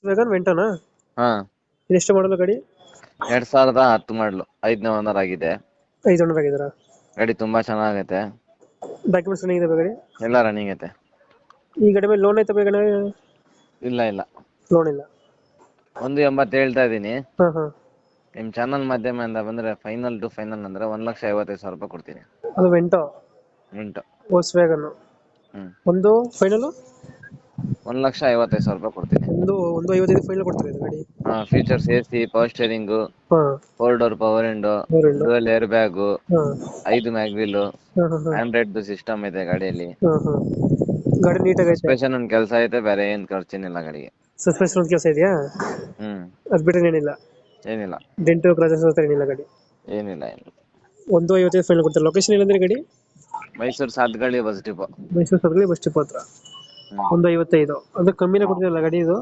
Wagon ವೆಂಟೋನಾ? ಹಾ, ಇದೆಷ್ಟು ಮಾಡಲು ಗಾಡಿ? 2010 ಮಾಡಲು, 5ನೇ ಓನರ್ ಆಗಿದೆ. 5 ಓನರ್ ಆಗಿದ್ದೀರಾ? ಗಾಡಿ ತುಂಬಾ ಚೆನ್ನಾಗೈತೆ, ಡಾಕ್ಯುಮೆಂಟ್ಸ್ ರನ್ನಿಂಗ್ ಇದೆ ಗಾಡಿ? ಎಲ್ಲ ರನ್ನಿಂಗ್ ಐತೆ. ಈ ಗಾಡಿ ಮೇಲೆ ಲೋನ್ ಐತೆ ಬೇಗನೆ? ಇಲ್ಲ ಇಲ್ಲ, ಲೋನ್ ಇಲ್ಲ. 1.80 ಹೇಳ್ತಾ ಇದೀನಿ. ಹಾಂ ಹಾಂ. ನಿಮ್ ಚಾನಲ್ ಮಾಧ್ಯಮದಿಂದ ಬಂದ್ರೆ ಫೈನಲ್ ಟು ಫೈನಲ್ ಅಂದ್ರೆ 1,55,000 ರೂಪಾಯಿ ಕೊಡ್ತೀನಿ. ಅದು ವೆಂಟೋ ಮಿಂಟು. ವೋಲ್ಕ್ಸ್ ವ್ಯಾಗನ್. ಒಂದು ಫೈನಲ್ 1,55,000 ರೂಪಾಯಿ ಕೊಡ್ತೀನಿ. ಒಂದು 55 ಫೈನಲ್ ಕೊಡ್ತಾರೆ ಇದು ಗಾಡಿ? ಫೀಚರ್ಸ್ AC, ಪವರ್ ಸ್ಟೇರಿಂಗು, ಹಾಂ. 4 door power window, dual air bag, ಹಾಂ 5 ಮ್ಯಾಗ್ವಿಲ್, ಹಾಂ ಹಾಂ ಹಾಂ ಆಂಡ್ರಾಯ್ಡ್ ಸಿಸ್ಟಮ್ ಇದೆ ಗಾಡಿಯಲ್ಲಿ. ಹಾಂ ಹಾಂ. ಗಾಡಿ ನೀಟಾಗೈತೆ? ಸಸ್ಪೆನ್ಷನ್ ಒಂದ್ ಕೆಲಸ ಐತೆ, ಬೇರೆ ಏನ್ ಖರ್ಚೇನಿಲ್ಲ ಗಾಡಿಗೆ. ಸಸ್ಪೆನ್ಷನ್ ಒಂದು ಕೆಲಸ ಇದೆಯಾ? ಅದು ಬಿಟ್ಟರೆ ಏನಿಲ್ಲ? ಏನಿಲ್ಲ. ಡೆಂಟು ಕ್ರಾಚಸ್ ಹತ್ರ ಏನಿಲ್ಲ ಗಾಡಿ? ಏನಿಲ್ಲ. 155 ಫೈನಲ್ ಕೊಡ್ತಾರೆ. ಲೊಕೇಶನ್ ಎಲ್ಲಂದ್ರೆ ಗಾಡಿ? Mysuru Sathagalli bus depot. ಮೈಸೂರು ಸರ್ಗಲಿ ಬಸ್ ಡಿಪೋ ಹತ್ರ. 155 ಅದು ಕಮ್ಮಿನೇ ಕೊಡ್ತಿರಲ್ಲ ಗಾಡಿ ಇದು?